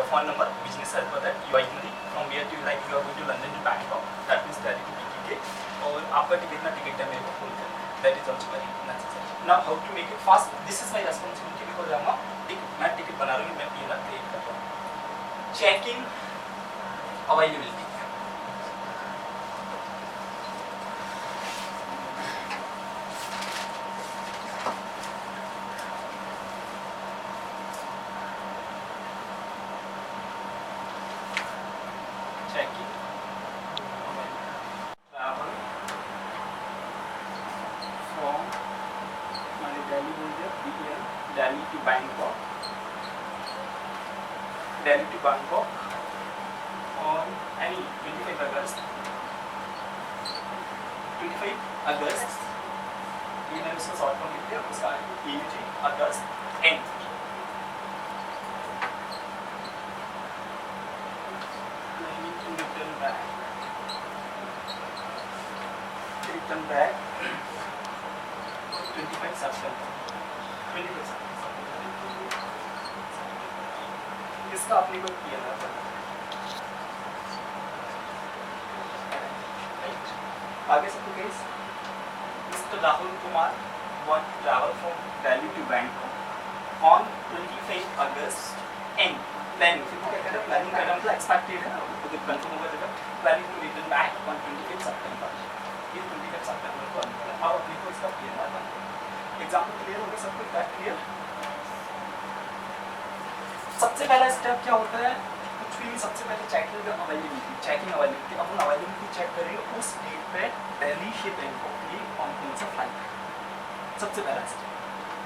phone number, business that you from where to like you are going to London to Bangkok, that means that ticket और आपका ticket ना ticket है मेरे को खोल कर, that is also very necessary. Now how to make it fast? This is my responsibility because मैं ticket बना रहा हूँ, मैं पीएनआर क्रिएट कर रहा हूँ. Checking availability. Delhi to Bangkok on any 25 August. ये मैंने उसका शॉर्ट फॉर्म लिख दिया, उसका अगस्त एंड. Return back 25 September. इसका अपने को किया था. आगे सबको case mister Rahul Kumar want to travel from Delhi to Bangkok on 25 August and planning. फिर क्या कहते हैं प्लानिंग का मतलब एक्सपेक्टेड है, तो जब कंफर्म होगा जब planning to return back on 25 September. ये 25 September को अब अपने को इसका किया था. एग्जाम्पल क्लियर हो गया, सबको फैक्ट क्लियर. सबसे पहला स्टेप क्या होता है, कुछ भी सबसे पहले चेकिंग अवेलेबिलिटी. अपन अवेलेबिलिटी चेक करेंगे उस डेट पे दिल्ली से बैंकॉक के लिए कौन सा फ्लाइट. सबसे पहला स्टेप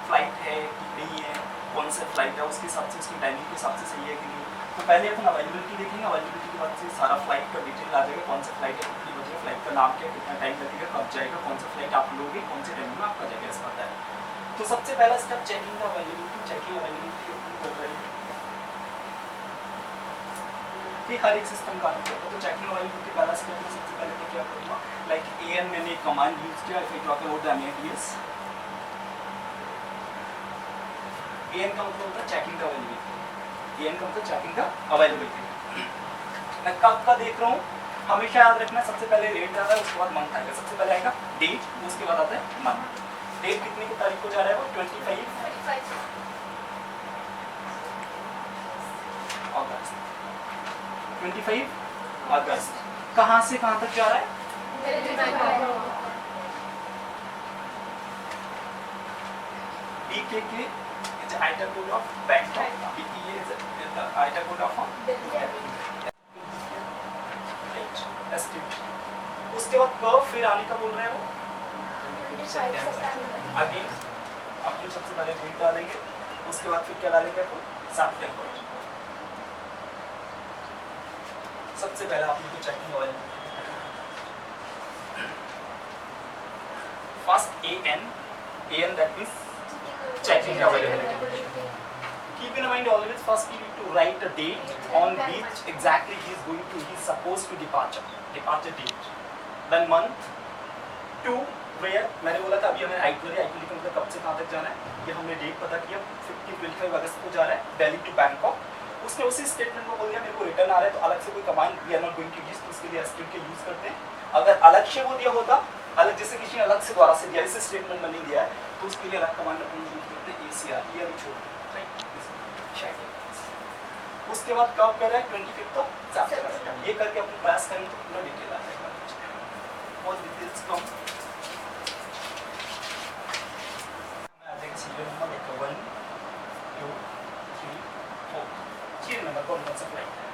फ्लाइट है कि नहीं है, कौन सा फ्लाइट है, उसके हिसाब से उसकी टाइमिंग के हिसाब से सही है कि नहीं. तो पहले अपन अवेलेबिलिटी देखेंगे, अवेलेबिलिटी के बाद से सारा फ्लाइट का डिटेल आ जाएगा, कौन सा फ्लाइट है, कितनी बजे, फ्लाइट का नाम क्या, कितना टाइम लगेगा, कब जाएगा, कौन सा फ्लाइट आप लोगे, कौन से टाइम में आपका जाएगा, ऐसा पता है. तो सबसे पहला स्टेप चेकिंग अवेलेबिलिटी कर रहे हैं कि हर एक सिस्टम का है. तो चेकिंग अवेलेबिलिटी पहला स्टेप में सबसे पहले तो क्या करूँगा, लाइक AN मैंने एक कमांड यूज किया. If I talk about the MATS, AN का मतलब होता है चेकिंग द अवेलेबिलिटी. AN का मतलब चेकिंग द अवेलेबिलिटी. मैं कब का देख रहा हूँ, हमेशा याद रखना, सबसे पहले डेट आता है, उसके बाद मंथ आएगा. सबसे पहले आएगा डेट, उसके बाद आता है मंथ. डेट कितने की तारीख को जा रहा है, वो 25 अगस्त. 25 अगस्त कहाँ से कहाँ तक जा रहा है, BKK is the ITA code of Bangkok. BKA is the ITA code of उसके बाद कब फिर आने का बोल रहे हैं वो अगेन. आप जो सबसे पहले डेट डालेंगे, उसके बाद फिर क्या डालेंगे, सितंबर. सबसे पहले आप लोग checking availability first AN that means checking availability. Keep in mind always first you need to write a date on which exactly he is supposed to departure date, then month, to where मैंने बोला था अभी हमें itinerary का मतलब कब से कहाँ तक जाना है, ये हमने डेट पता किया. 25 अगस्त को जा रहा है दिल्ली टू बैंकॉक. उसने उसी स्टेटमेंट को बोल दिया मेरे को रिटर्न आ रहा है, तो अलग से कोई command we are not going to use, तो उसके लिए एस्ट्रिक के यूज करते हैं. अगर अलग से वो दिया होता, अलग जैसे किसी ने अलग से द्वारा से दिया, इस स्टेटमेंट में नहीं दिया है, तो उसके लिए अलग कमांड अपन यूज करते हैं ACR. ये अभी छोड़ राइट. उसके बाद कब कर रहा है 25 September. ये करके अपन प्रयास करेंगे तो पूरा डिटेल आ जाएगा. बहुत डिटेल्स कम आ जाएगा. सीरियल नंबर 1 2 3 4 सीरियल नंबर कौन सा फ्लाइट है.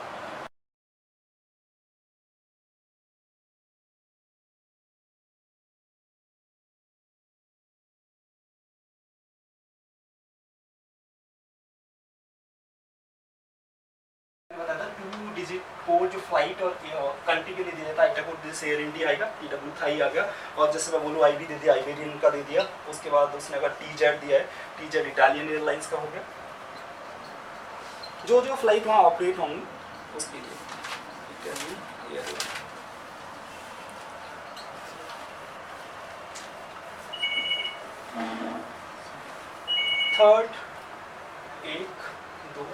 बताया था 2 डिजिट कोड जो फ्लाइट और कंट्री के लिए दिया था. आइटा कोड जैसे एयर इंडिया आएगा, TW थाई आ गया, और जैसे मैं बोलूँ IB दे दिया, आइबेरियन का दे दिया. उसके बाद उसने अगर TZ दिया है, TZ इटालियन एयरलाइंस का हो गया. जो फ्लाइट वहाँ ऑपरेट होंगी उसके लिए इटालियन एयरलाइंस. थर्ड 1 2